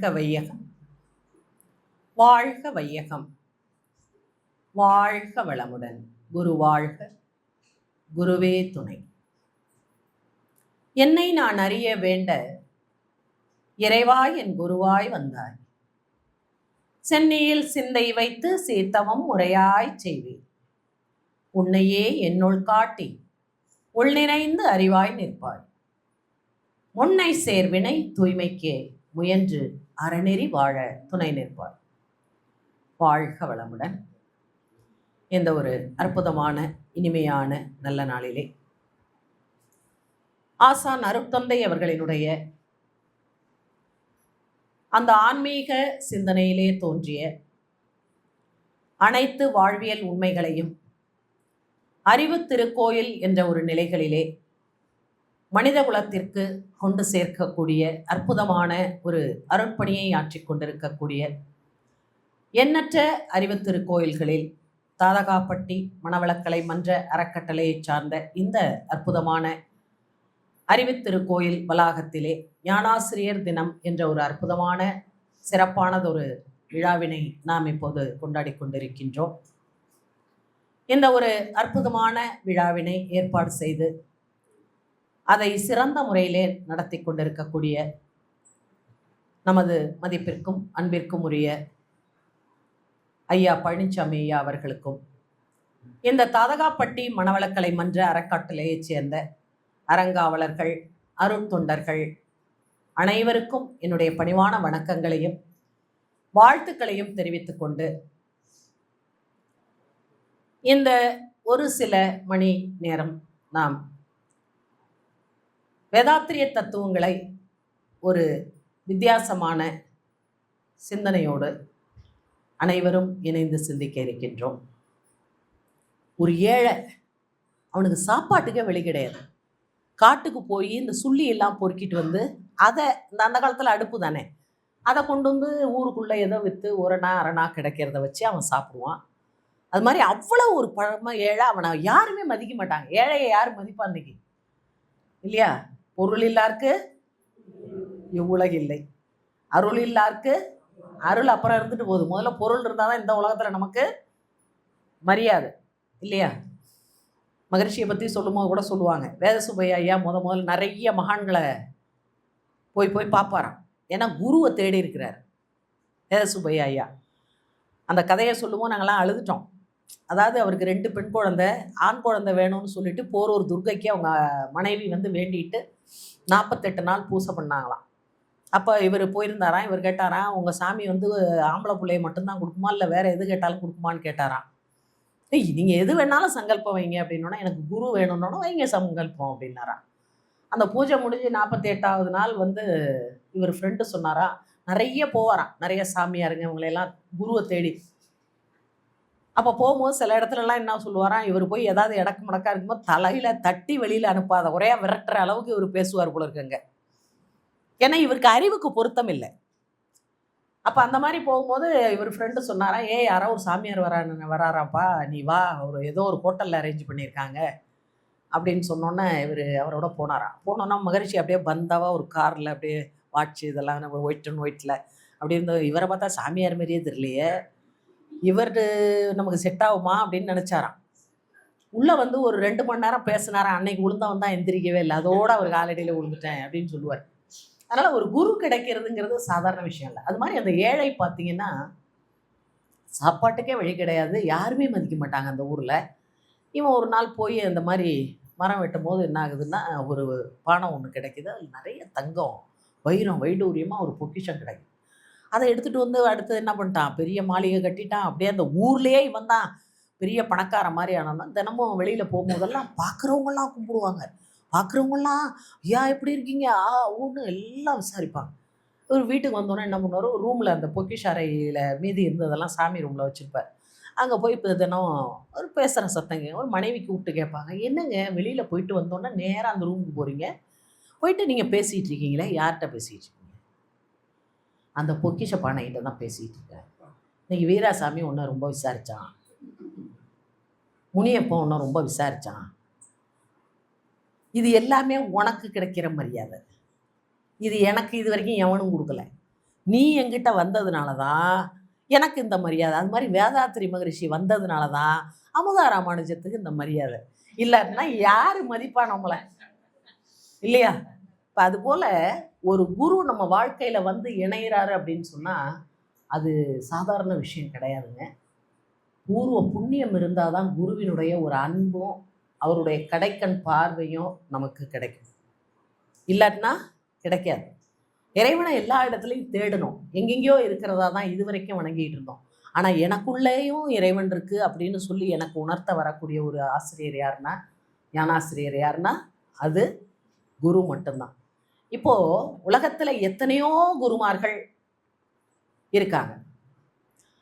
வாழ்க வையகம், வாழ்க வையகம், வாழ்க வளமுடன். குரு வாழ்க, குருவே துணை. என்னை நான் அறிய வேண்ட இறைவாய் என் குருவாய் வந்தாய். சென்னியில் சிந்தை வைத்து சீர்த்தவம் முறையாய் செய்வேன். உன்னையே என்னுள் காட்டி உள் நிறைந்து அறிவாய் நிற்பாய். முன்னை சேர்வினை தூய்மைக்கே முயன்று அறநெறி வாழ துணை நிற்பாய். வாழ்க வளமுடன். இந்த ஒரு அற்புதமான இனிமையான நல்ல நாளிலே ஆசான் அருட்தந்தை அவர்களினுடைய அந்த ஆன்மீக சிந்தனையிலே தோன்றிய அனைத்து வாழ்வியல் உண்மைகளையும் அறிவு திருக்கோயில் என்ற ஒரு நிலைகளிலே மனித குலத்திற்கு கொண்டு சேர்க்கக்கூடிய அற்புதமான ஒரு அருட்பணியை ஆற்றிக் கொண்டிருக்கக்கூடிய எண்ணற்ற அறிவு திருக்கோயில்களில் தாதகாப்பட்டி மணவளக்கலை மன்ற அறக்கட்டளையை சார்ந்த இந்த அற்புதமான அறிவு திருக்கோயில் வளாகத்திலே ஞானாசிரியர் தினம் என்ற ஒரு அற்புதமான சிறப்பானதொரு விழாவினை நாம் இப்போது கொண்டாடி கொண்டிருக்கின்றோம். இந்த ஒரு அற்புதமான விழாவினை ஏற்பாடு செய்து அதை சிறந்த முறையிலே நடத்தி கொண்டிருக்கக்கூடிய நமது மதிப்பிற்கும் அன்பிற்கும் உரிய ஐயா பழனிசாமி ஐயா அவர்களுக்கும், இந்த தாதகாப்பட்டி மணவளக்கலை மன்ற அறக்கட்டளையைச் சேர்ந்த அறங்காவலர்கள், அருட்தொண்டர்கள் அனைவருக்கும் என்னுடைய பணிவான வணக்கங்களையும் வாழ்த்துக்களையும் தெரிவித்துக் கொண்டு, இந்த ஒரு சில மணி நேரம் நாம் வேதாத்திரிய தத்துவங்களை ஒரு வித்தியாசமான சிந்தனையோடு அனைவரும் இணைந்து சிந்திக்க இருக்கின்றோம். ஒரு ஏழை, அவனுக்கு சாப்பாட்டுக்கே வழி கிடையாது. காட்டுக்கு போய் இந்த சுள்ளி எல்லாம் பொறுக்கிட்டு வந்து அதை அந்த காலத்தில் அடுப்பு தானே, அதை கொண்டு வந்து ஊருக்குள்ளே ஏதோ விற்று ஒரணா அரணா கிடைக்கிறத வச்சு அவன் சாப்பிடுவான். அது மாதிரி அவ்வளோ ஒரு பழமை ஏழை. அவனை யாருமே மதிக்க மாட்டாங்க. ஏழையை யார் மதிப்பா இன்னைக்கு? இல்லையா? பொருள் இல்லாருக்கு இவ்வுலகு இல்லை, அருள் இல்லாருக்கு அருள் அப்புறம் இருந்துட்டு போகுது. முதல்ல பொருள் இருந்தால் தான் இந்த உலகத்தில் நமக்கு மரியாதை, இல்லையா? மகரிஷியை பற்றி சொல்லும்போது கூட சொல்லுவாங்க, வேதசுபையா ஐயா முதல்ல நிறைய மகான்களை போய் பார்ப்பாராம். ஏன்னா குருவை தேடி இருக்கிறார் வேதசுபையா ஐயா. அந்த கதையை சொல்லும்போது நாங்கள்லாம் அழுதுட்டோம். அதாவது அவருக்கு 2 பெண் குழந்தை, ஆண் குழந்தை வேணும்னு சொல்லிட்டு போரூர் துர்க்கைக்கு அவங்க மனைவி வந்து வேண்டிட்டு 48 நாள் பூசை பண்ணாங்களாம். அப்போ இவர் போயிருந்தாராம். இவர் கேட்டாராம், உங்கள் சாமி வந்து ஆம்பளை பிள்ளையை மட்டும்தான் கொடுக்குமா, இல்லை வேறு எது கேட்டாலும் கொடுக்குமான்னு கேட்டாராம். நீங்கள் எது வேணாலும் சங்கல்பம் வைங்க அப்படின்னோன்னா, எனக்கு குரு வேணும்னோன்னா வைங்க சங்கல்பம் அப்படின்னாராம். அந்த பூஜை முடிஞ்சு 48வது நாள் வந்து இவர் ஃப்ரெண்டு சொன்னாரா, நிறைய போவாராம், நிறைய சாமியாருங்க இவங்களையெல்லாம் குருவை தேடி. அப்போ போகும்போது சில இடத்துலலாம் என்ன சொல்லுவாராம், இவர் போய் ஏதாவது இடக்கு முடக்கா இருக்கும்போது தலையில் தட்டி வெளியில் அனுப்பாத ஒரே விரட்டுற அளவுக்கு இவர் பேசுவார் போல இருக்குங்க. ஏன்னா இவருக்கு அறிவுக்கு பொருத்தம் இல்லை. அப்போ அந்த மாதிரி போகும்போது இவர் ஃப்ரெண்டு சொன்னாராம், யாரோ ஒரு சாமியார் வராராப்பா, நீ வா, ஒரு ஏதோ ஒரு ஹோட்டலில் அரேஞ்ச் பண்ணியிருக்காங்க அப்படின்னு சொன்னோன்னே இவர் அவரோட போனாராம். போனோன்னா மகரிஷி அப்படியே பந்தாவாக ஒரு காரில் அப்படியே வாட்ச் இதெல்லாம் நம்ம ஒயிட் அண்ட் ஒயிட்டில் அப்படி இருந்த இவரை பார்த்தா சாமியார் மாதிரியே தெரியலையே, இவர் நமக்கு செட் ஆகுமா அப்படின்னு நினச்சாராம். உள்ளே வந்து ஒரு 2 மணி நேரம் பேசினாராம். அன்னைக்கு விழுந்தவன் தான் எந்திரிக்கவே இல்லை, அதோடு அவர் காலடியில் விழுந்துட்டேன் அப்படின்னு சொல்லுவார். அதனால் ஒரு குரு கிடைக்கிறதுங்கிறது சாதாரண விஷயம் இல்லை. அது மாதிரி அந்த ஏழை பார்த்தீங்கன்னா சாப்பாட்டுக்கே வழி கிடையாது, யாருமே மதிக்க மாட்டாங்க அந்த ஊரில். இவன் ஒரு நாள் போய் அந்த மாதிரி மரம் வெட்டும் போது என்ன ஆகுதுன்னா, ஒரு பானம் ஒன்று கிடைக்கிது. அதில் நிறைய தங்கம், வைரம், வைடூரியமாக ஒரு பொக்கிஷம் கிடைக்குது. அதை எடுத்துகிட்டு வந்து அடுத்தது என்ன பண்ணிட்டான், பெரிய மாளிகை கட்டிட்டான். அப்படியே அந்த ஊர்லேயே இவன் தான் பெரிய பணக்கார மாதிரி ஆனான்னா, தினமும் வெளியில் போகும்போதெல்லாம் பார்க்குறவங்களாம் கும்பிடுவாங்க. பார்க்குறவங்களாம், ஐயா எப்படி இருக்கீங்க, ஊன்னு எல்லாம் விசாரிப்பாங்க. ஒரு வீட்டுக்கு வந்தோன்னே என்ன பண்ணுவார், ஒரு ரூமில் அந்த பொக்கிஷ அறையில் மீதி இருந்ததெல்லாம் சாமி ரூமில் வச்சுருப்பார். அங்கே போய் இப்போ தினம் ஒரு பேசுகிற சத்தங்க, ஒரு மனைவி கூப்பிட்டு கேட்பாங்க, என்னங்க வெளியில் போயிட்டு வந்தோன்னே நேராக அந்த ரூமுக்கு போகிறீங்க, போயிட்டு நீங்கள் பேசிகிட்டு இருக்கீங்களே, யார்கிட்ட பேசிகிட்டு இருக்கீங்க? அந்த பொக்கிஷ பானைகிட்ட தான் பேசிகிட்டு இருக்கேன். இன்னைக்கு வீராசாமி ஒன்று ரொம்ப விசாரித்தான், முனியப்போ ஒன்று ரொம்ப விசாரித்தான். இது எல்லாமே உனக்கு கிடைக்கிற மரியாதை, இது எனக்கு இது வரைக்கும் எவனும் கொடுக்கல. நீ என்கிட்ட வந்ததுனால தான் எனக்கு இந்த மரியாதை. அது மாதிரி வேதாத்திரி மகரிஷி வந்ததுனால தான் அமுதா ராமானுஜத்துக்கு இந்த மரியாதை. இல்லைன்னா யார் மதிப்பா நம்மளை? இல்லையா? இப்போ அது போல ஒரு குரு நம்ம வாழ்க்கையில வந்து இணைகிறாரு அப்படின்னு சொன்னா அது சாதாரண விஷயம் கிடையாதுங்க. பூர்வ புண்ணியம் இருந்தால் தான் குருவினுடைய ஒரு அன்பும் அவருடைய கடைக்கண் பார்வையும் நமக்கு கிடைக்கும். இல்லாட்டினா கிடைக்காது. இறைவனை எல்லா இடத்துலையும் தேடணும். எங்கெங்கேயோ இருக்கிறதா தான் இது வரைக்கும் வணங்கிட்டு இருந்தோம். ஆனால் எனக்குள்ளேயும் இறைவன் இருக்கு அப்படின்னு சொல்லி எனக்கு உணர்த்த வரக்கூடிய ஒரு ஆசிரியர் யாருன்னா, ஞானாசிரியர் யாருன்னா அது குரு மட்டும்தான். இப்போ உலகத்துல எத்தனையோ குருமார்கள் இருக்காங்க.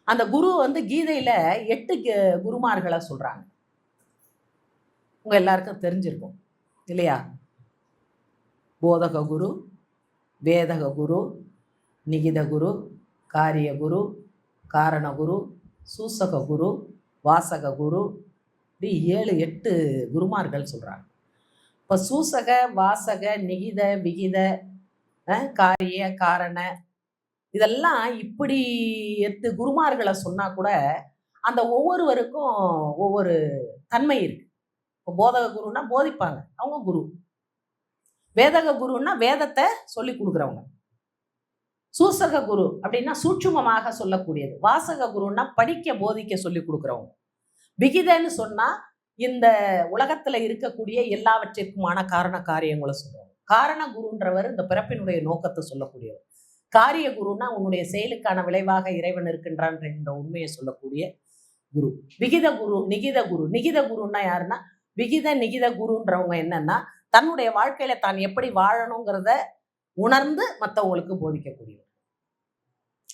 அந்த குரு வந்து கீதையில 8 குருமார்களை சொல்றாங்க. உங்க எல்லாருக்கும் தெரிஞ்சிருக்கும் இல்லையா? போதக குரு, வேதக குரு, நிகித குரு, காரிய குரு, காரண குரு, சூசக குரு, வாசக குரு, இப்படி 7 8 குருமார்கள் சொல்றாங்க. இப்போ சூசக, வாசக, நிகித, விகித, காரிய, காரண இதெல்லாம் இப்படி 8 குருமார்களை சொன்னா கூட அந்த ஒவ்வொருவருக்கும் ஒவ்வொரு தன்மை இருக்கு. இப்போ போதக குருன்னா போதிப்பாங்க, அவங்க குரு. வேதக குருன்னா வேதத்தை சொல்லி கொடுக்குறவங்க. சூசக குரு அப்படின்னா சூட்சுமமாக சொல்லக்கூடியது. வாசக குருன்னா படிக்க போதிக்க சொல்லி கொடுக்குறவங்க. விகிதன்னு சொன்னா இந்த உலகத்துல இருக்கக்கூடிய எல்லாவற்றிற்குமான காரண காரியங்களை சொல்லுவாங்க. காரண குருன்றவர் இந்த பிறப்பினுடைய நோக்கத்தை சொல்லக்கூடியவர். காரிய குருன்னா உன்னுடைய செயலுக்கான விளைவாக இறைவன் இருக்கின்றான் என்ற உண்மையை சொல்லக்கூடிய குரு. விகித குரு, நிகித குரு. நிகித குருன்னா யாருன்னா விகித நிகித குருன்றவங்க என்னன்னா தன்னுடைய வாழ்க்கையில தான் எப்படி வாழணுங்கிறத உணர்ந்து மற்றவங்களுக்கு போதிக்கக்கூடியவர்.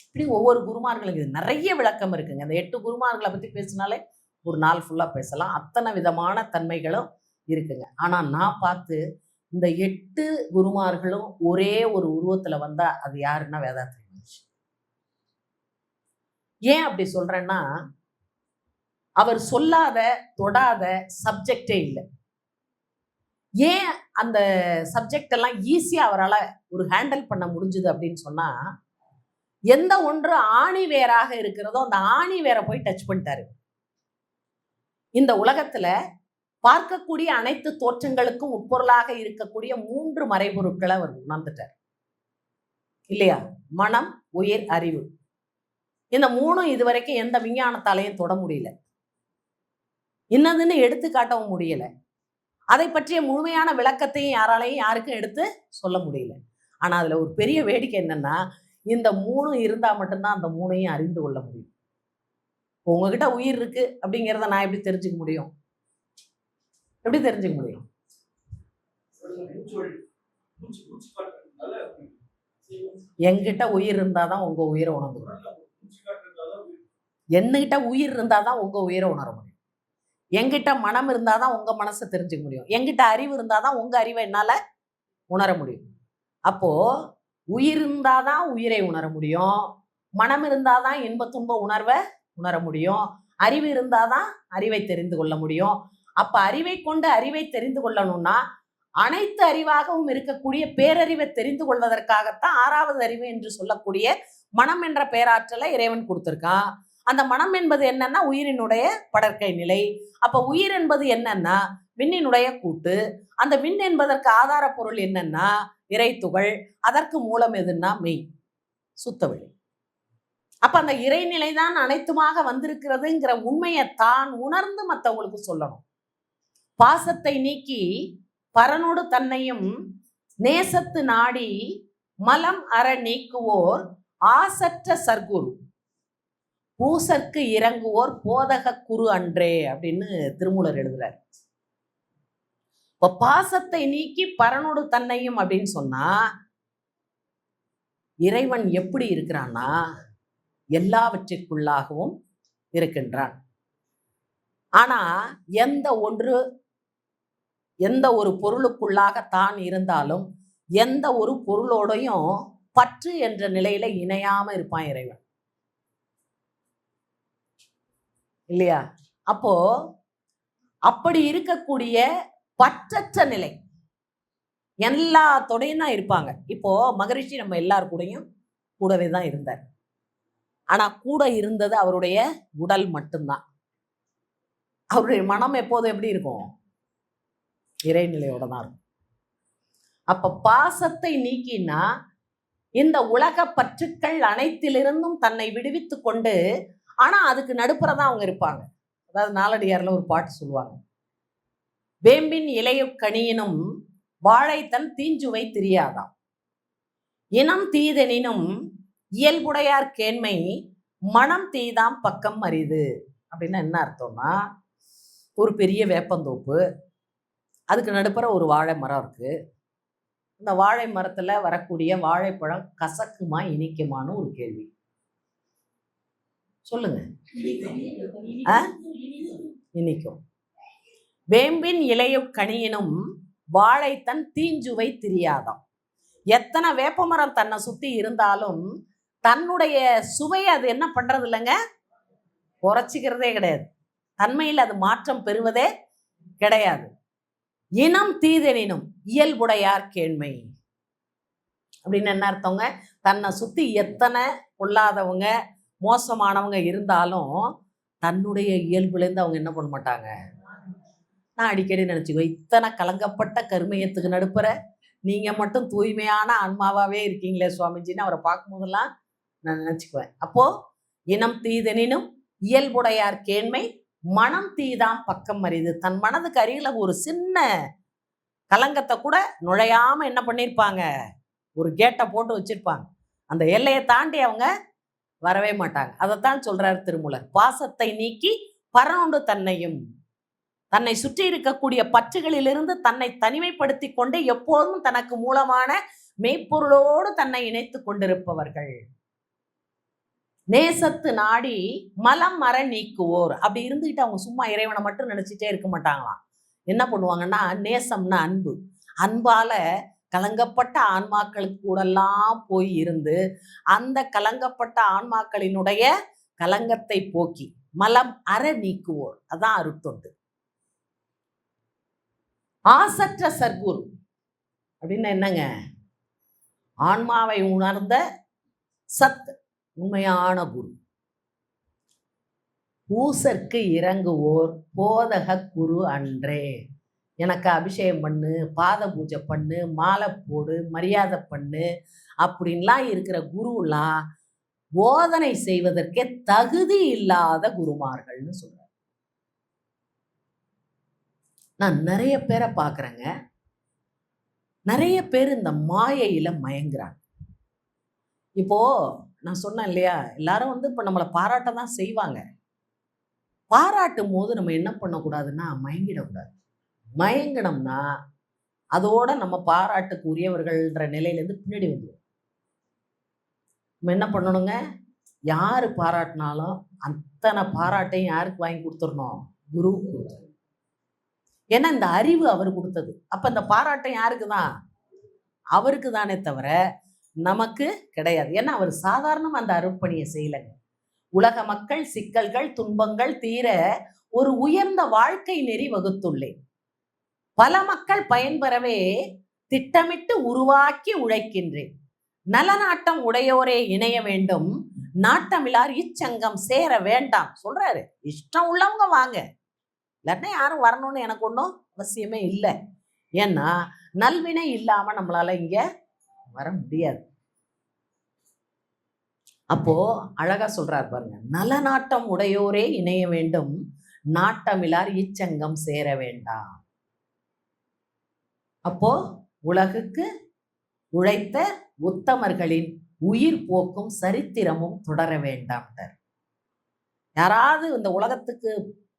இப்படி ஒவ்வொரு குருமார்களுக்கு நிறைய விளக்கம் இருக்குங்க. அந்த 8 குருமார்களை பத்தி பேசினாலே ஒரு நாள் ஃபுல்லா பேசலாம். அத்தனை விதமான தன்மைகளும் இருக்குங்க. ஆனா நான் பார்த்து இந்த 8 குருமார்களும் ஒரே ஒரு உருவத்துல வந்தா அது யாருன்னா வேதாத்திரி மகரிஷி. ஏன் அப்படி சொல்றேன்னா அவர் சொல்லாத தொடாத சப்ஜெக்டே இல்லை. ஏன் அந்த சப்ஜெக்ட் எல்லாம் ஈஸியா அவரால் ஒரு ஹேண்டில் பண்ண முடிஞ்சுது அப்படின்னு சொன்னா எந்த ஒன்று ஆணி வேராக இருக்கிறதோ அந்த ஆணி வேரை போய் டச் பண்ணிட்டாரு. இந்த உலகத்துல பார்க்கக்கூடிய அனைத்து தோற்றங்களுக்கும் உட்பொருளாக இருக்கக்கூடிய 3 மறைபொருட்களை அவர் உணர்ந்துட்டார் இல்லையா? மனம், உயிர், அறிவு. இந்த 3 இதுவரைக்கும் எந்த விஞ்ஞானத்தாலையும் தொட முடியல, இன்னதுன்னு எடுத்து காட்டவும் முடியல. அதை பற்றிய முழுமையான விளக்கத்தையும் யாராலையும் யாருக்கும் எடுத்து சொல்ல முடியல. ஆனா அதுல ஒரு பெரிய வேடிக்கை என்னன்னா இந்த 3 இருந்தா மட்டும்தான் அந்த 3ஐயும் அறிந்து கொள்ள முடியும். உங்ககிட்ட உயிர் இருக்கு அப்படிங்கிறத நான் எப்படி தெரிஞ்சுக்க முடியும்? எப்படி தெரிஞ்சுக்க முடியும்? என்கிட்ட உயிர் இருந்தாதான் உங்க உயிரை உணர்ந்து முடியும். என்கிட்ட உயிர் இருந்தாதான் உங்க உயிரை உணர முடியும். என்கிட்ட மனம் இருந்தாதான் உங்க மனசை தெரிஞ்சுக்க முடியும். என்கிட்ட அறிவு இருந்தாதான் உங்க அறிவை என்னால உணர முடியும். அப்போ உயிர் இருந்தாதான் உயிரை உணர முடியும், மனம் இருந்தாதான் இன்ப துன்ப உணர்வை உணர முடியும், அறிவு இருந்தாதான் அறிவை தெரிந்து கொள்ள முடியும். அப்ப அறிவை கொண்டு அறிவை தெரிந்து கொள்ளணும்னா அனைத்து அறிவாகவும் இருக்கக்கூடிய பேரறிவை தெரிந்து கொள்வதற்காகத்தான் 6வது அறிவு என்று சொல்லக்கூடிய மனம் என்ற பேராற்றலை இறைவன் கொடுத்திருக்கான். அந்த மனம் என்பது என்னன்னா உயிரினுடைய படற்கை நிலை. அப்ப உயிர் என்பது என்னன்னா விண்ணினுடைய கூட்டு. அந்த விண் என்பதற்கு ஆதார பொருள் என்னன்னா இறைத்துகள். அதற்கு மூலம் எதுன்னா மெய், சுத்தவெளி. அப்ப அந்த இறைநிலை தான் அனைத்துமாக வந்திருக்கிறதுங்கிற உண்மையை தான் உணர்ந்து மற்றவங்களுக்கு சொல்லணும். பாசத்தை நீக்கி பரனோடு தன்னையும் நேசத்து நாடி மலம் அற நீக்குவோர் ஆசற்ற சர்க்குரு, பூசற்கு இறங்குவோர் போதக குரு அன்றே அப்படின்னு திருமூலர் எழுதுறார். இப்ப பாசத்தை நீக்கி பரனோடு தன்னையும் அப்படின்னு சொன்னா இறைவன் எப்படி இருக்கிறான்னா எல்லாவற்றிற்குள்ளாகவும் இருக்கின்றான். ஆனா எந்த ஒரு பொருளுக்குள்ளாக தான் இருந்தாலும் எந்த ஒரு பொருளோடையும் பற்று என்ற நிலையில இணையாம இருப்பான் இறைவன் இல்லையா? அப்போ அப்படி இருக்கக்கூடிய பற்றற்ற நிலை எல்லாத்தோடையும் தான் இருப்பாங்க. இப்போ மகரிஷி நம்ம எல்லார் கூடயும் கூடவே தான் இருந்தார். ஆனா கூட இருந்தது அவருடைய உடல் மட்டும்தான். அவருடைய மனம் எப்போதும் எப்படி இருக்கும்? இறைநிலையோட தான் இருக்கும். அப்ப பாசத்தை நீக்கினா இந்த உலக பற்றுக்கள் அனைத்திலிருந்தும் தன்னை விடுவித்து கொண்டு, ஆனா அதுக்கு நடுப்புறதான் அவங்க இருப்பாங்க. அதாவது நாலடியார்ல ஒரு பாட்டு சொல்லுவாங்க, வேம்பின் இலையு கனியினும் வாழை தன் தீஞ்சுவை தெரியாதாம், இனம் தீதெனினும் இயல்புடையார் கேண்மை மனம் தீதாம் பக்கம் அரிது. அப்படின்னா என்ன அர்த்தம்னா, ஒரு பெரிய வேப்பந்தோப்பு, அதுக்கு நடுப்புற ஒரு வாழை மரம் இருக்கு. இந்த வாழை மரத்துல வரக்கூடிய வாழைப்பழம் கசக்குமா இனிக்குமான்னு ஒரு கேள்வி. சொல்லுங்க. இனிக்கும். வேம்பின் இலையு கனியினும் வாழை தன் தீஞ்சுவை தெரியாதாம். எத்தனை வேப்பமரம் தன்னை சுத்தி இருந்தாலும் தன்னுடைய சுவையை அது என்ன பண்றது இல்லைங்க, குறைச்சிக்கிறதே கிடையாது. தன்மையில் அது மாற்றம் பெறுவதே கிடையாது. இனம் தீதெனினும் இயல்புடையார் கேண்மை அப்படின்னு என்ன அர்த்தங்க? தன்னை சுத்தி எத்தனை கொள்ளாதவங்க மோசமானவங்க இருந்தாலும் தன்னுடைய இயல்புலேருந்து அவங்க என்ன பண்ண மாட்டாங்க. நான் அடிக்கடி நினைச்சுக்குவேன், இத்தனை கலங்கப்பட்ட கருமையத்துக்கு நடுப்புற நீங்க மட்டும் தூய்மையான ஆன்மாவாவே இருக்கீங்களே சுவாமிஜின்னு அவரை பார்க்கும் போதெல்லாம் நான் நினைச்சுக்குவேன். அப்போ இனம் தீதெனினும் இயல்புடையார் கேண்மை மனம் தீதாம் பக்கம் அறிது. தன் மனதுக்கு அருகில ஒரு சின்ன கலங்கத்தை கூட நுழையாம என்ன பண்ணிருப்பாங்க, ஒரு கேட்டை போட்டு வச்சிருப்பாங்க. அந்த எல்லையை தாண்டி அவங்க வரவே மாட்டாங்க. அதைத்தான் சொல்றாரு திருமூலர், பாசத்தை நீக்கி பரனுண்டு தன்னையும். தன்னை சுற்றி இருக்கக்கூடிய பற்றுகளிலிருந்து தன்னை தனிமைப்படுத்தி கொண்டு எப்போதும் தனக்கு மூலமான மெய்ப்பொருளோடு தன்னை இணைத்து கொண்டிருப்பவர்கள். நேசத்து நாடி மலம் மர நீக்குவோர். அப்படி இருந்துகிட்டு அவங்க சும்மா இறைவனை மட்டும் நினைச்சிட்டே இருக்க மாட்டாங்களாம். என்ன பண்ணுவாங்கன்னா, நேசம்னா அன்பு, அன்பால கலங்கப்பட்ட ஆன்மாக்களுக்கு கூடெல்லாம் போய் இருந்து அந்த கலங்கப்பட்ட ஆன்மாக்களினுடைய கலங்கத்தை போக்கி மலம் அற நீக்குவோர். அதான் அருட்தொண்டு. ஆசற்ற சர்க்குரு அப்படின்னு என்னங்க, ஆன்மாவை உணர்ந்த சத் உண்மையான குரு. பூசற்கு இறங்குவோர் போதக குரு அன்றே. எனக்கு அபிஷேகம் பண்ணு, பாத பூஜை பண்ணு, மாலை போடு, மரியாதை பண்ணு அப்படின்லாம் இருக்கிற குருலாம் போதனை செய்வதற்கே தகுதி இல்லாத குருமார்கள்னு சொல்றாங்க. நான் நிறைய பேரை பார்க்குறேங்க, நிறைய பேர் இந்த மாயையில மயங்குறாங்க. இப்போ நான் சொன்னேன் இல்லையா, எல்லாரும் இப்போ நம்மளை பாராட்ட தான் செய்வாங்க. பாராட்டும் போது நம்ம என்ன பண்ணக்கூடாதுன்னா மயங்கிடக்கூடாது. மயங்கினோம்னா அதோட நம்ம பாராட்டுக்கு உரியவர்கள்ன்ற நிலையிலேருந்து பின்னாடி வந்துடும். நம்ம என்ன பண்ணணுங்க, யாரு பாராட்டினாலும் அத்தனை பாராட்டையும் யாருக்கு வாங்கி கொடுத்துடணும்? குருவுக்கு கொடுத்துடணும். ஏன்னா இந்த அறிவு அவர் கொடுத்தது. அப்ப இந்த பாராட்டம் யாருக்கு தான்? அவருக்கு தானே தவிர நமக்கு கிடையாது. ஏன்னா அவர் சாதாரணமா அந்த அருட்பணியை செய்யலைங்க. உலக மக்கள் சிக்கல்கள் துன்பங்கள் தீர ஒரு உயர்ந்த வாழ்க்கை நெறி வகுத்துள்ளேன். பல மக்கள் பயன்பெறவே திட்டமிட்டு உருவாக்கி உழைக்கின்றேன். நலநாட்டம் உடையோரே இணைய வேண்டும், நாட்டமில்லார் இச்சங்கம் சேர வேண்டாம் சொல்றாரு. இஷ்டம் உள்ளவங்க வாங்க, இல்லாட்டினா யாரும் வரணும்னு எனக்கு ஒன்றும் அவசியமே இல்லை. ஏன்னா நல்வினை இல்லாம நம்மளால இங்க வர முடியாது. அப்போ அழகா சொல்றாரு பாருங்க, நலநாட்டம் உடையோரே இணைய வேண்டும், நாட்டமில்லார் இச்சங்கம் சேர வேண்டாம். அப்போ உலகுக்கு உழைத்த உத்தமர்களின் உயிர் போக்கும் சரித்திரமும் தொடர வேண்டாம். யாராவது இந்த உலகத்துக்கு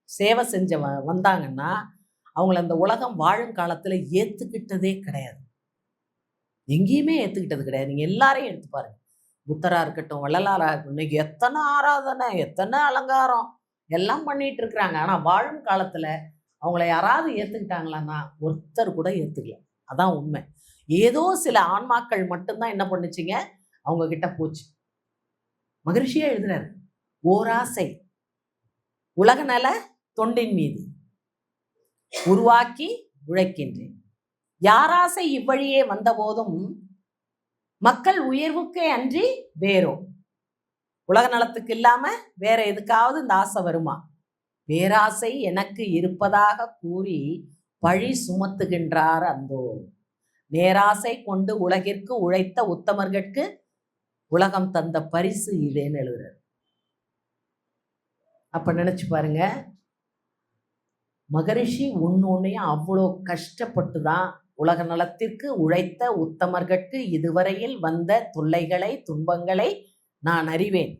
சேவை செஞ்ச வந்தாங்கன்னா அவங்கள அந்த உலகம் வாழும் காலத்துல ஏத்துக்கிட்டதே கிடையாது. எங்கேயுமே ஏத்துக்கிட்டது கிடையாது. நீங்க எல்லாரையும் எடுத்து பாருங்க, புத்தரா இருக்கட்டும், வள்ளலாரா இருக்கட்டும், இன்னைக்கு எத்தனை ஆராதனை, எத்தனை அலங்காரம் எல்லாம் பண்ணிட்டு இருக்கிறாங்க. ஆனா வாழும் காலத்துல அவங்கள யாராவது ஏத்துக்கிட்டாங்களான்னா ஒருத்தர் கூட ஏத்துக்கல. அதான் உண்மை. ஏதோ சில ஆன்மாக்கள் மட்டும்தான் என்ன பண்ணுச்சுங்க, அவங்க கிட்ட போச்சு. மகிழ்ச்சியா எழுதுறாரு, ஓராசை உலக நல தொண்டின் மீது உருவாக்கி உழைக்கின்றேன். யாராசை இவ்வழியே வந்த போதும் மக்கள் உயர்வுக்கே அன்றி வேறோ. உலக நலத்துக்கு இல்லாம வேற எதுக்காவது இந்த ஆசை வருமா? பேராசை எனக்கு இருப்பதாக கூறி பழி சுமத்துகின்றார் அந்தோ. நேராசை கொண்டு உலகிற்கு உழைத்த உத்தமர்கட்கு உலகம் தந்த பரிசு இதேன்னு எழுதுறாரு. அப்ப நினைச்சு பாருங்க, மகரிஷி ஒன்னொன்னையும் அவ்வளோ கஷ்டப்பட்டு தான் உலக நலத்திற்கு உழைத்த உத்தமர்கட்கு இதுவரையில் வந்த தொல்லைகளை துன்பங்களை நான் அறிவேன்.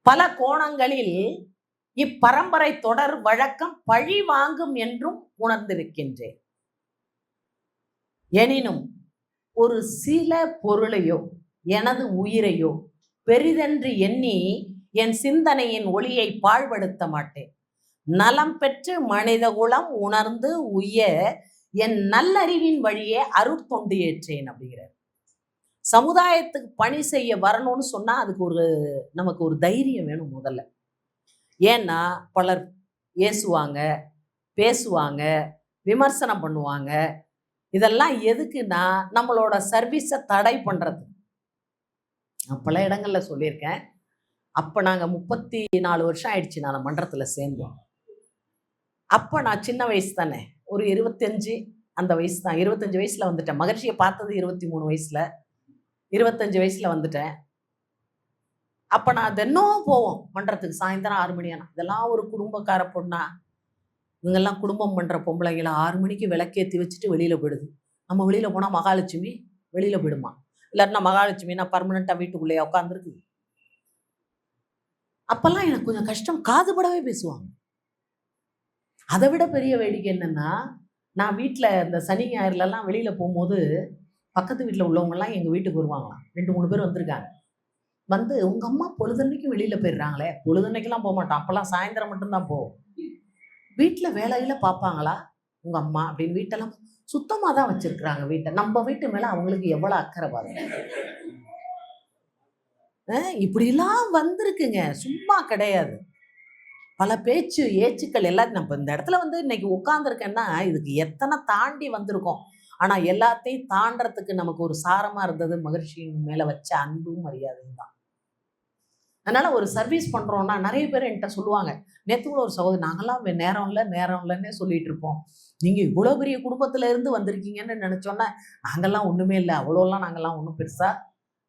பல கோணங்களில் இப்பரம்பரை தொடர் வழக்கம் பழி வாங்கும் என்றும் உணர்ந்திருக்கின்றேன். எனினும் ஒரு சில பொருளையோ எனது உயிரையோ பெரிதென்று எண்ணி என் சிந்தனையின் ஒளியை பாழ்படுத்த மாட்டேன். நலம் பெற்று மனித குலம் உணர்ந்து உய்ய என் நல்லறிவின் வழியே அருட்தொண்டு ஏற்றேன் அப்படிங்கிறார். சமுதாயத்துக்கு பணி செய்ய வரணும்னு சொன்னா அதுக்கு நமக்கு ஒரு தைரியம் வேணும் முதல்ல. ஏன்னா பலர் ஏசுவாங்க, பேசுவாங்க, விமர்சனம் பண்ணுவாங்க. இதெல்லாம் எதுக்குன்னா நம்மளோட சர்வீஸை தடை பண்றது. நான் பல இடங்கள்ல சொல்லியிருக்கேன். அப்ப நாங்க 34 வருஷம் ஆயிடுச்சு நான் மன்றத்துல சேர்ந்தோம். அப்ப நான் சின்ன வயசு தானே, ஒரு 25 அந்த வயசு தான். 25 வயசுல வந்துட்டேன். மகர்ஷியை பார்த்தது 23 வயசுல, 25 வயசுல வந்துட்டேன். அப்ப நான் தினம் போவோம் மன்றத்துக்கு, சாயந்தரம் 6 மணி ஆனா. இதெல்லாம் ஒரு குடும்பக்கார பொண்ணா, இவங்கெல்லாம் குடும்பம் பண்ற பொம்பளைங்களை 6 மணிக்கு விளக்கேற்றி வச்சுட்டு வெளியில போயிடுது. நம்ம வெளியில போனா மகாலட்சுமி வெளியில போயிடுமா, இல்லாட்டினா மகாலட்சுமினா பர்மனண்டா வீட்டுக்குள்ளேயே உட்காந்துருக்கு. அப்பெல்லாம் எனக்கு கொஞ்சம் கஷ்டம், காதுபடவே பேசுவாங்க. அதை விட பெரிய வேடிக்கை என்னன்னா, நான் வீட்டில் இந்த சனி ஞாயிறுலலாம் வெளியில போகும்போது பக்கத்து வீட்டில் உள்ளவங்கலாம் எங்கள் வீட்டுக்கு வருவாங்களாம். 2-3 பேர் வந்திருக்காங்க. வந்து உங்க அம்மா பொழுதன்னைக்கும் வெளியில போயிடுறாங்களே. பொழுதன்னைக்கெல்லாம் போக மாட்டோம், அப்பெல்லாம் சாயந்தரம் மட்டும்தான் போவோம். வீட்டில் வேலையில பார்ப்பாங்களா உங்க அம்மா அப்படின்னு. வீட்டெல்லாம் சுத்தமாக தான் வச்சிருக்கிறாங்க வீட்டை. நம்ம வீட்டு மேல அவங்களுக்கு எவ்வளோ அக்கறை பாருங்க. இப்படிலாம் வந்திருக்குங்க, சும்மா கிடையாது. பல பேச்சு ஏச்சுக்கள் எல்லாம். நம்ம இந்த இடத்துல வந்து இன்னைக்கு உட்கார்ந்துருக்கேன்னா இதுக்கு எத்தனை தாண்டி வந்திருக்கோம். ஆனா எல்லாத்தையும் தாண்டறதுக்கு நமக்கு ஒரு சாரமா இருந்தது மகரிஷியின் மேல வச்ச அன்பும் மரியாதையும் தான். அதனால ஒரு சர்வீஸ் பண்றோம்னா நிறைய பேர் என்கிட்ட சொல்லுவாங்க, நேத்து கூட ஒரு சகோதரி, நாங்கெல்லாம் நேரம் இல்லைன்னே சொல்லிட்டு இருப்போம். நீங்க இவ்வளவு பெரிய குடும்பத்துல இருந்து வந்திருக்கீங்கன்னு நினைச்சோன்னா நாங்கெல்லாம் ஒண்ணுமே இல்லை, அவ்வளோலாம் நாங்கெல்லாம் ஒன்றும் பெருசா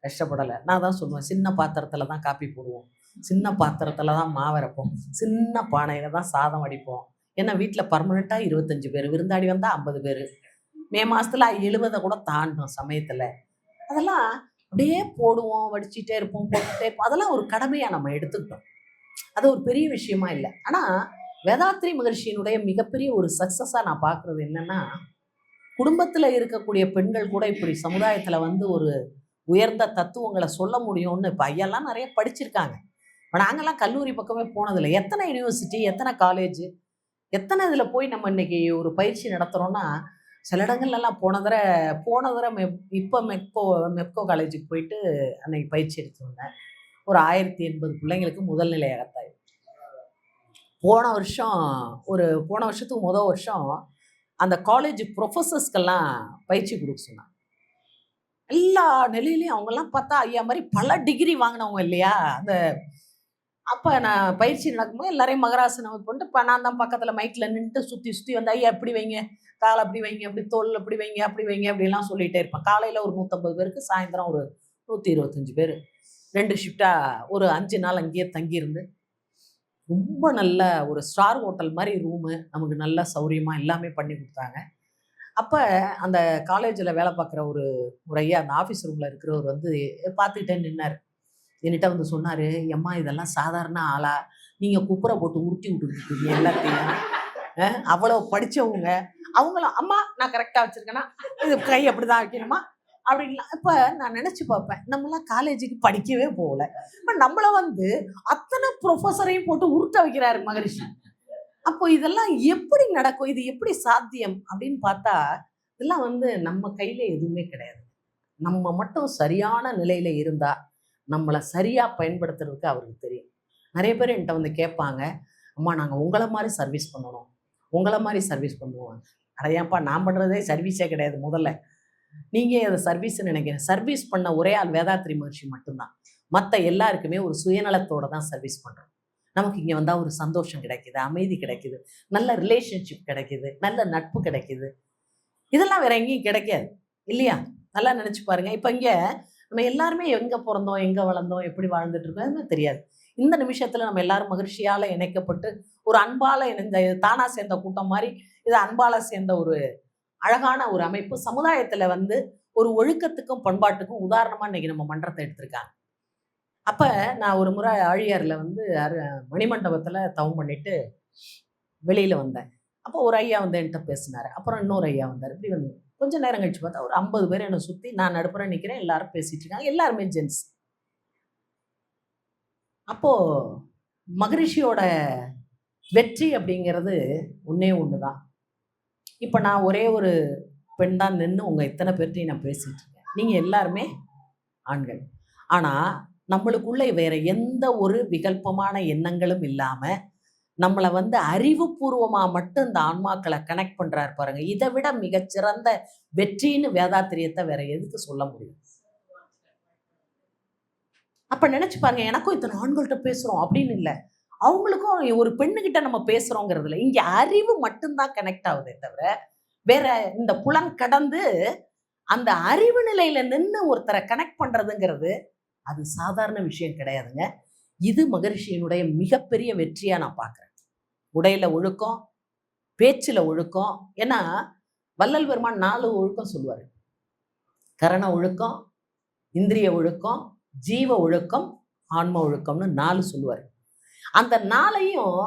கஷ்டப்படலை. நான் தான் சொல்லுவேன், சின்ன பாத்திரத்துல தான் காப்பி போடுவோம், சின்ன பாத்திரத்துல தான் மாவரைப்போம், சின்ன பானையில தான் சாதம் அடிப்போம். ஏன்னா வீட்டில் பர்மனெண்டா 25 பேர், விருந்தாடி வந்தா 50 பேர், மே மாசத்துல 70 கூட தாண்டும் சமயத்துல. அதெல்லாம் அப்படியே போடுவோம், வடிச்சுட்டே இருப்போம், போட்டுட்டே இருப்போம். அதெல்லாம் ஒரு கடமையா நம்ம எடுத்துக்கிட்டோம். அது ஒரு பெரிய விஷயமா இல்லை. ஆனா வேதாத்ரி மகர்ஷியினுடைய மிகப்பெரிய ஒரு சக்சஸா நான் பார்க்கறது என்னன்னா, குடும்பத்துல இருக்கக்கூடிய பெண்கள் கூட இப்படி சமுதாயத்துல வந்து ஒரு உயர்ந்த தத்துவங்களை சொல்ல முடியும்னு. இப்போ ஐயெல்லாம் நிறைய படிச்சிருக்காங்க. இப்போ நாங்கெல்லாம் கல்லூரி பக்கமே போனதில்லை. எத்தனை யூனிவர்சிட்டி, எத்தனை காலேஜ், எத்தனை இதில் போய் நம்ம இன்னைக்கு ஒரு பயிற்சி நடத்துகிறோன்னா, சில இடங்கள்லாம் போன தடவை இப்போ மெப்கோ காலேஜுக்கு போயிட்டு அன்னைக்கு பயிற்சி எடுத்து வந்தேன். ஒரு 1080 பிள்ளைங்களுக்கு முதல் நிலை அகத்தாய்வு. போன வருஷத்துக்கு முதல் வருஷம் அந்த காலேஜ் ப்ரொஃபஸர்ஸ்க்கெல்லாம் பயிற்சி கொடுக்க சொன்னாங்க. எல்லா நிலையிலையும் அவங்கெல்லாம் பார்த்தா ஐயா மாதிரி பல டிகிரி வாங்கினவங்க இல்லையா. அப்போ நான் பயிற்சி நடக்கும்போது எல்லாரையும் மகராசனம் பண்ணிட்டு இப்போ நான் தான் பக்கத்தில் மைக்கில் நின்றுட்டு சுற்றி வந்து ஐயா எப்படி வைங்க, காலை அப்படி வைங்க, அப்படி தோல் அப்படி வைங்க, அப்படி வைங்க அப்படிலாம் சொல்லிகிட்டே இருப்பேன். காலையில் ஒரு 150 பேருக்கு, சாயந்தரம் ஒரு 125 பேர், 2 ஷிஃப்டாக ஒரு 5 நாள் அங்கேயே தங்கியிருந்து, ரொம்ப நல்ல ஒரு ஸ்டார் ஹோட்டல் மாதிரி ரூமு, நமக்கு நல்ல சௌரியமாக எல்லாமே பண்ணி கொடுத்தாங்க. அப்போ அந்த காலேஜில் வேலை பார்க்குற ஒரு ஐயா, அந்த ஆஃபீஸ் ரூமில் இருக்கிறவர் வந்து பார்த்துக்கிட்டே நின்னார். என்கிட்ட வந்து சொன்னார், எம்மா இதெல்லாம் சாதாரண ஆளா, நீங்கள் குப்புரை போட்டு உருட்டி விட்டுருக்கீங்க எல்லாத்தையும், அவ்வளோ படித்தவங்க அவங்களும், அம்மா நான் கரெக்டாக வச்சுருக்கேன்னா இது கை அப்படி தான் வைக்கணுமா அப்படின்லாம். இப்போ நான் நினச்சி பார்ப்பேன், நம்மளாம் காலேஜுக்கு படிக்கவே போகல, இப்போ நம்மளை வந்து அத்தனை ப்ரொஃபஸரையும் போட்டு உருட்ட வைக்கிறாரு மகரிஷி. அப்போ இதெல்லாம் எப்படி நடக்கும், இது எப்படி சாத்தியம் அப்படின்னு பார்த்தா, இதெல்லாம் வந்து நம்ம கையில் எதுவுமே கிடையாது. நம்ம மட்டும் சரியான நிலையில் இருந்தால் நம்மளை சரியாக பயன்படுத்துறதுக்கு அவருக்கு தெரியும். நிறைய பேர் என்கிட்ட வந்து கேட்பாங்க, அம்மா நாங்கள் உங்களை மாதிரி சர்வீஸ் பண்ணணும், உங்களை மாதிரி சர்வீஸ் பண்ணுவோம். அடையாப்பா நான் பண்ணுறதே சர்வீஸே கிடையாது முதல்ல. நீங்கள் அதை சர்வீஸ்ன்னு நினைக்கிறேன். சர்வீஸ் பண்ண ஒரே ஆள் வேதாத்ரி மகர்ஷி மட்டும்தான். மற்ற எல்லாருக்குமே ஒரு சுயநலத்தோட தான் சர்வீஸ் பண்ணுறோம். நமக்கு இங்கே வந்தால் ஒரு சந்தோஷம் கிடைக்குது, அமைதி கிடைக்குது, நல்ல ரிலேஷன்ஷிப் கிடைக்குது, நல்ல நட்பு கிடைக்குது. இதெல்லாம் வேற எங்கேயும் கிடைக்காது இல்லையா? நல்லா நினச்சி பாருங்க. இப்போ இங்கே நம்ம எல்லாருமே எங்கே பிறந்தோம், எங்கே வளர்ந்தோம், எப்படி வாழ்ந்துட்டு இருக்கோம் எதுவுமே தெரியாது. இந்த நிமிஷத்தில் நம்ம எல்லாரும் மகிழ்ச்சியால் இணைக்கப்பட்டு ஒரு அன்பால் இணைந்த தானா சேர்ந்த கூட்டம் மாதிரி இது அன்பால் சேர்ந்த ஒரு அழகான ஒரு அமைப்பு சமுதாயத்தில் வந்து ஒரு ஒழுக்கத்துக்கும் பண்பாட்டுக்கும் உதாரணமாக இன்னைக்கு நம்ம மன்றத்தை எடுத்திருக்காங்க. அப்போ நான் ஒரு முறை ஆழியாரில் வந்து மணிமண்டபத்தில் தவம் பண்ணிட்டு வெளியில் வந்தேன். அப்போ ஒரு ஐயா வந்து என்கிட்ட பேசினார். அப்புறம் இன்னொரு ஐயா வந்தார். இப்படி வந்து கொஞ்சம் நேரம் கழிச்சு பார்த்தா ஒரு 50 பேர் என்னை சுற்றி நான் நடுப்புற நிற்கிறேன். எல்லாரும் பேசிகிட்டு இருக்காங்க. எல்லாருமே ஜென்ஸ். அப்போது மகரிஷியோட வெற்றி அப்படிங்கிறது ஒன்றே ஒன்று தான். இப்போ நான் ஒரே ஒரு பெண் தான் நின்று உங்கள் இத்தனை பேர்ட்டையும் நான் பேசிகிட்டு இருக்கேன். நீங்கள் எல்லாருமே ஆண்கள். ஆனால் நம்மளுக்குள்ளே வேற எந்த ஒரு விகல்பமான எண்ணங்களும் இல்லாமல் நம்மளை வந்து அறிவுபூர்வமாக மட்டும் இந்த ஆன்மாக்களை கனெக்ட் பண்ணுறாரு பாருங்க. இதை விட மிகச்சிறந்த வெற்றின்னு வேதாத்திரியத்தை வேற எதுக்கு சொல்ல முடியும்? அப்போ நினச்சி பாருங்க, எனக்கும் இத்தனை ஆண்கள்கிட்ட பேசுகிறோம் அப்படின்னு இல்லை, அவங்களுக்கும் ஒரு பெண்ணுகிட்ட நம்ம பேசுகிறோங்கிறதுல இங்கே அறிவு மட்டும்தான் கனெக்ட் ஆகுதே தவிர வேற இந்த புலன் கடந்து அந்த அறிவு நிலையில நின்று ஒருத்தரை கனெக்ட் பண்ணுறதுங்கிறது அது சாதாரண விஷயம் கிடையாதுங்க. இது மகரிஷியினுடைய மிகப்பெரிய வெற்றியா நான் பார்க்குறேன். உடையில ஒழுக்கம், பேச்சில் ஒழுக்கம். ஏன்னா வள்ளல் பெருமான் 4 ஒழுக்கம் சொல்லுவார். கரண ஒழுக்கம், இந்திரிய ஒழுக்கம், ஜீவ ஒழுக்கம், ஆன்ம ஒழுக்கம்னு 4 சொல்லுவார். அந்த 4ஐயும்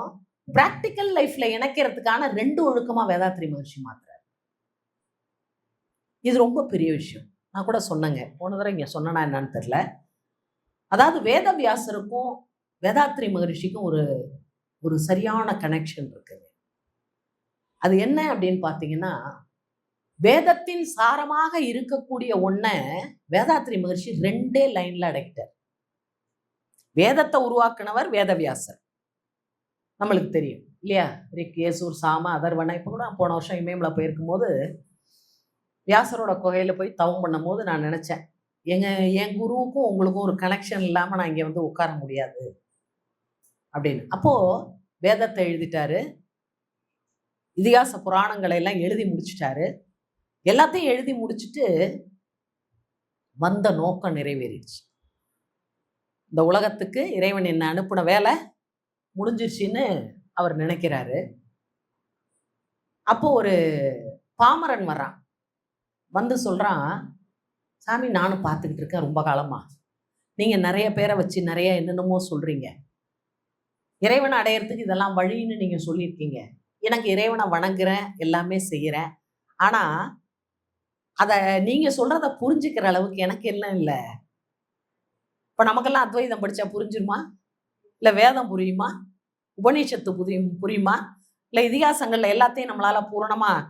பிராக்டிக்கல் லைஃப்ல இணைக்கிறதுக்கான 2 ஒழுக்கமா வேதாத்ரி மகர்ஷி மாத்துறாரு. இது ரொம்ப பெரிய விஷயம். நான் கூட சொன்னேங்க, போன தடவை இங்க சொன்னா என்னன்னு தெரியல. அதாவது வேதவியாசருக்கும் வேதாத்ரி மகரிஷிக்கும் ஒரு ஒரு சரியான கனெக்ஷன் இருக்குது. அது என்ன அப்படின்னு பார்த்தீங்கன்னா, வேதத்தின் சாரமாக இருக்கக்கூடிய ஒன்றை வேதாத்ரி மகர்ஷி 2 லைன்ல அடக்கிட்டார். வேதத்தை உருவாக்குனவர் வேதவியாசர், நம்மளுக்கு தெரியும் இல்லையா? ரிக், யேசூர், சாம, அதர்வன. இப்போ கூட போன வருஷம் இமயமலை போயிருக்கும் போது வியாசரோட குகையில் போய் தவம் பண்ணும் போது நான் நினச்சேன், என் குருவுக்கும் உங்களுக்கும் ஒரு கனெக்ஷன் இல்லாமல் நான் இங்கே வந்து உட்கார முடியாது அப்படின்னு. அப்போது வேதத்தை எழுதிட்டாரு, இதிகாச புராணங்களை எல்லாம் எழுதி முடிச்சிட்டாரு. எல்லாத்தையும் எழுதி முடிச்சுட்டு வந்த நோக்கம் நிறைவேறிடுச்சு. இந்த உலகத்துக்கு இறைவன் என்ன அனுப்பின வேலை முடிஞ்சிருச்சின்னு அவர் நினைக்கிறாரு. அப்போ ஒரு பாமரன் வர்றான், வந்து சொல்கிறான், சாமி நானும் பார்த்துக்கிட்டு இருக்கேன் ரொம்ப காலமா, நீங்கள் நிறைய பேரை வச்சு நிறைய என்னென்னமோ சொல்கிறீங்க, இறைவனை அடையிறதுக்கு இதெல்லாம் வழின்னு நீங்கள் சொல்லியிருக்கீங்க. எனக்கு இறைவனை வணங்குறேன், எல்லாமே செய்கிறேன். ஆனால் அதை நீங்கள் சொல்கிறத புரிஞ்சுக்கிற அளவுக்கு எனக்கு எல்லாம் இல்லை. இப்போ நமக்கெல்லாம் அத்வைதம் படித்தா புரிஞ்சிருமா? இல்லை வேதம் புரியுமா? உபநிஷத்து புரியுமா? இல்லை இதிகாசங்களில் எல்லாத்தையும் நம்மளால் பூரணமாக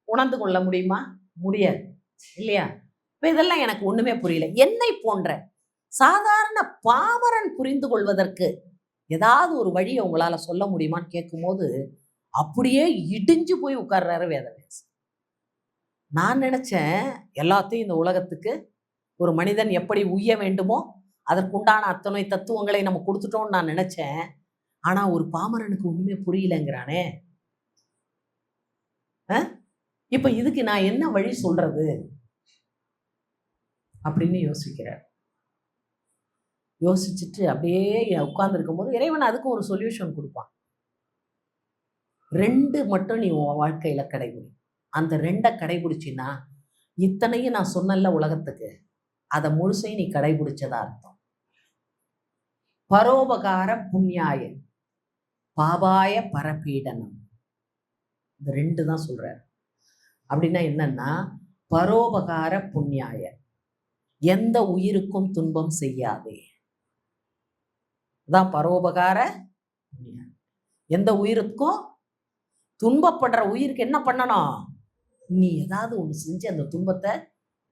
உணர்ந்து கொள்ள முடியுமா? முடியாது இல்லையா? இப்போ இதெல்லாம் எனக்கு ஒன்றுமே புரியல. என்னை போன்ற சாதாரண பாமரன் புரிந்து கொள்வதற்கு ஏதாவது ஒரு வழியை உங்களால் சொல்ல முடியுமான்னு கேட்கும்போது அப்படியே இடிஞ்சு போய் உட்கார்றாரு வேதவியாசர். நான் நினச்சேன், எல்லாத்தையும் இந்த உலகத்துக்கு ஒரு மனிதன் எப்படி உய்ய வேண்டுமோ அதற்குண்டான அத்தனை தத்துவங்களை நம்ம கொடுத்துட்டோம்னு நான் நினச்சேன். ஆனால் ஒரு பாமரனுக்கு ஒன்றுமே புரியலைங்கிறானே. இப்போ இதுக்கு நான் என்ன வழி சொல்றது அப்படின்னு யோசிக்கிறேன். யோசிச்சுட்டு அப்படியே உட்கார்ந்துருக்கும் போது இறைவன் அதுக்கு ஒரு சொல்யூஷன் கொடுப்பான். 2 மட்டும் நீ உன் வாழ்க்கையில் கடைபிடி. அந்த 2 கடைபிடிச்சின்னா இத்தனையும் நான் சொன்னல உலகத்துக்கு, அதை முழுசையும் நீ கடைபிடிச்சதா அர்த்தம். பரோபகார புண்ணியாய பாபாய பரபீடனம். இந்த 2 தான் சொல்றாரு. அப்படின்னா என்னன்னா, பரோபகார புண்ணியாய, எந்த உயிருக்கும் துன்பம் செய்யாதே. அதான் பரோபகார புண்ணியம். எந்த உயிருக்கும், துன்பப்படுற உயிருக்கு என்ன பண்ணணும்? நீ ஏதாவது ஒன்று செஞ்சு அந்த துன்பத்தை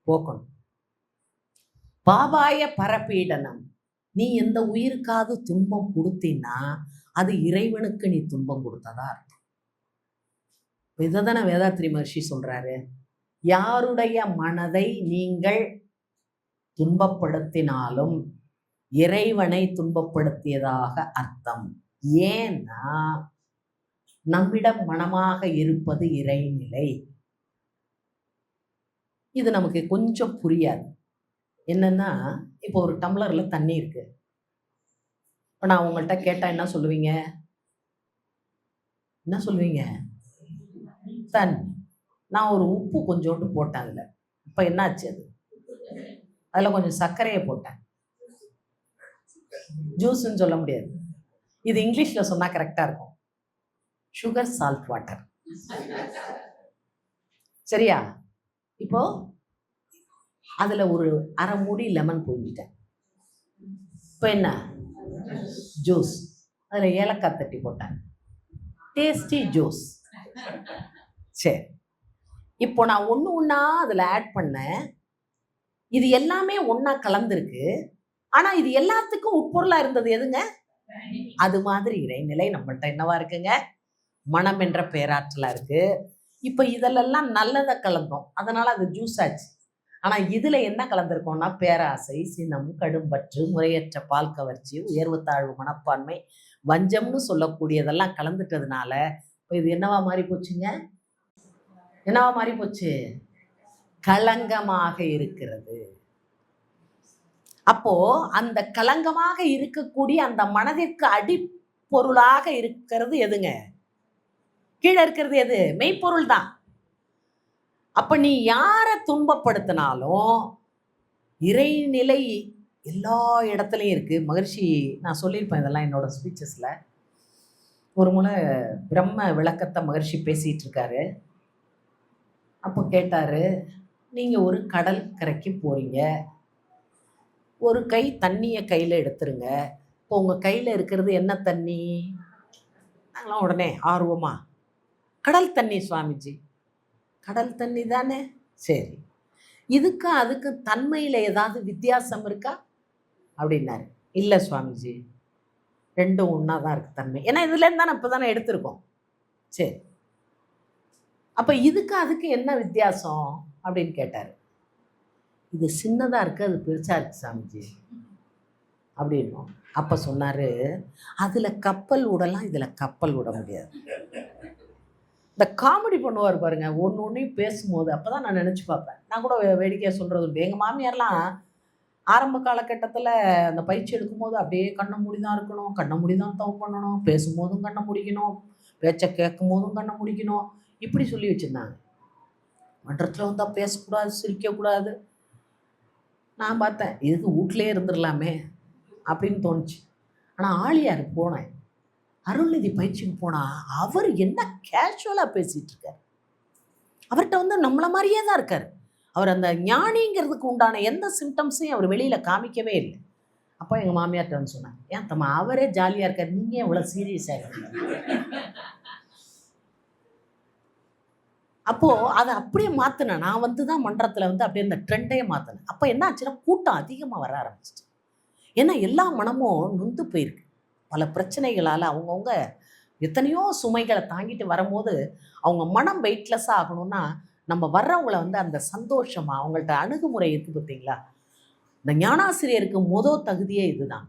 போக்கணும். பாபாய பரபீடனம், நீ எந்த உயிருக்காவது துன்பம் கொடுத்தீன்னா அது இறைவனுக்கு நீ துன்பம் கொடுத்ததா அர்த்தம். இதை தானே வேதாத்ரி மகர்ஷி சொல்றாரு. யாருடைய மனதை நீங்கள் துன்பப்படுத்தினாலும் இறைவனை துன்பப்படுத்தியதாக அர்த்தம். ஏன்னா நம்மிடம் மனமாக இருப்பது இறைநிலை. இது நமக்கு கொஞ்சம் புரியாது. என்னன்னா, இப்போ ஒரு டம்ளர்ல தண்ணி இருக்கு. இப்போ நான் உங்கள்கிட்ட கேட்டா என்ன சொல்லுவீங்க? என்ன சொல்லுவீங்க? தண்ணி. நான் ஒரு உப்பு கொஞ்சோண்டு போட்டேன் அதில். இப்போ என்னாச்சு? அதில் கொஞ்சம் சர்க்கரையை போட்டேன். ஜூஸ்ன்னு சொல்ல முடியாது. இது இங்கிலீஷில் சொன்னால் கரெக்டாக இருக்கும். Sugar salt water. சரியா? இப்போ அதில் ஒரு அரை மூடி லெமன் புழிஞ்சிட்டேன். இப்போ என்ன? ஜூஸ். அதில் ஏலக்காய் தட்டி போட்டேன். Tasty juice. சரி, இப்போ நான் ஒன்று ஒன்றா அதில் ஆட் பண்ணேன். இது எல்லாமே ஒன்றா கலந்துருக்கு. ஆனால் இது எல்லாத்துக்கும் உட்பொருளாக இருந்தது எதுங்க? அது மாதிரி இறைநிலை நம்மள்கிட்ட என்னவா இருக்குங்க? மனம் என்ற பேராற்றலாக இருக்கு. இப்போ இதிலெல்லாம் நல்லதை கலந்தோம், அதனால அது ஜூஸ் ஆச்சு. ஆனால் இதில் என்ன கலந்துருக்கோம்னா பேராசை, சினம், கடும்பற்று, முறையற்ற பால் கவர்ச்சி, உயர்வு தாழ்வு மனப்பான்மை, வஞ்சம்னு சொல்லக்கூடியதெல்லாம் கலந்துட்டதுனால இப்போ இது என்னவா மாறி போச்சுங்க? என்னவா மாறி போச்சு? களங்கமாக இருக்கிறது. அப்போ அந்த களங்கமாக இருக்கக்கூடிய அந்த மனதிற்கு அடிப்பொருளாக இருக்கிறது எதுங்க? கீழே இருக்கிறது எது? மெய்ப்பொருள் தான். அப்ப நீ யாரை துன்பப்படுத்தினாலும் இறைநிலை எல்லா இடத்துலையும் இருக்கு. மகிழ்ச்சி, நான் சொல்லியிருப்பேன் இதெல்லாம் என்னோட ஸ்பீச்சஸ்ல. ஒரு முறை பிரம்ம விளக்கத்தை மகிழ்ச்சி பேசிட்டு இருக்காரு. அப்போ கேட்டாரு, நீங்க ஒரு கடல் கரைக்கு போறீங்க, ஒரு கை தண்ணியை கையில் எடுத்துருங்க. இப்போ உங்கள் கையில் இருக்கிறது என்ன தண்ணி? நாங்களாம் உடனே ஆர்வமா, கடல் தண்ணி சுவாமிஜி. கடல் தண்ணி தானே? சரி, இதுக்கு அதுக்கு தன்மையில் ஏதாவது வித்தியாசம் இருக்கா அப்படின்னாரு. இல்லை சுவாமிஜி, ரெண்டும் ஒன்றா தான் இருக்குது தன்மை. ஏன்னா இதுலேருந்து தானே இப்போ தானே எடுத்திருக்கோம். சரி, அப்போ இதுக்கு அதுக்கு என்ன வித்தியாசம் அப்படின்னு கேட்டார். இது சின்னதாக இருக்குது, அது பெருசாக இருக்குது சாமிஜி அப்படின்னும். அப்போ சொன்னார், அதில் கப்பல் விடலாம், இதில் கப்பல் விட முடியாது. இந்த காமெடி பண்ணுவார் பாருங்க, ஒன்று ஒன்றையும் பேசும்போது. அப்போ தான் நான் நினச்சி பார்ப்பேன். நான் கூட வேடிக்கையாக சொல்கிறது உண்டு. எங்கள் மாமியார்லாம் ஆரம்ப காலகட்டத்தில் அந்த பயிற்சி எடுக்கும்போது அப்படியே கண்ணை மூடி தான் இருக்கணும், கண்ணை மூடி தான் தவம் பண்ணணும், பேசும்போதும் கண்ணை முடிக்கணும், பேச்சை கேட்கும் போதும் கண்ணை முடிக்கணும், இப்படி சொல்லி வச்சுருந்தாங்க. மன்றத்தில் வந்தால் பேசக்கூடாது, சிரிக்கக்கூடாது. நான் பார்த்தேன், இதுக்கு வீட்டிலே இருந்துடலாமே அப்படின்னு தோணுச்சு. ஆனால் ஆழியார் போனேன், அருள்நிதி பயிற்சிக்கு போனால் அவர் என்ன கேஷுவலாக பேசிகிட்டு இருக்கார். அவர்கிட்ட வந்து நம்மளை மாதிரியே தான் இருக்கார். அவர் அந்த ஞானிங்கிறதுக்கு உண்டான எந்த சிம்டம்ஸையும் அவர் வெளியில் காமிக்கவே இல்லை. அப்போ எங்கள் மாமியார்கிட்ட வந்து சொன்னேன், ஏன் தம்மா அவரே ஜாலியாக இருக்கார், நீங்கள் இவ்வளோ சீரியஸாக இருக்கீங்க. அப்போது அதை அப்படியே மாற்றினேன். நான் வந்து தான் மன்றத்தில் வந்து அப்படியே இந்த ட்ரெண்டையே மாற்றினேன். அப்போ என்ன ஆச்சுன்னா கூட்டம் அதிகமாக வர ஆரம்பிச்சிச்சு. ஏன்னா எல்லா மனமும் நொந்து போயிருக்கு. பல பிரச்சனைகளால் அவங்கவுங்க எத்தனையோ சுமைகளை தாங்கிட்டு வரும்போது அவங்க மனம் வெயிட்லெஸ்ஸாக ஆகணும்னா நம்ம வர்றவங்கள வந்து அந்த சந்தோஷமாக அவங்கள்ட்ட அணுகுமுறை இருக்குது பார்த்தீங்களா? இந்த ஞானாசிரியருக்கு தகுதியே இதுதான்.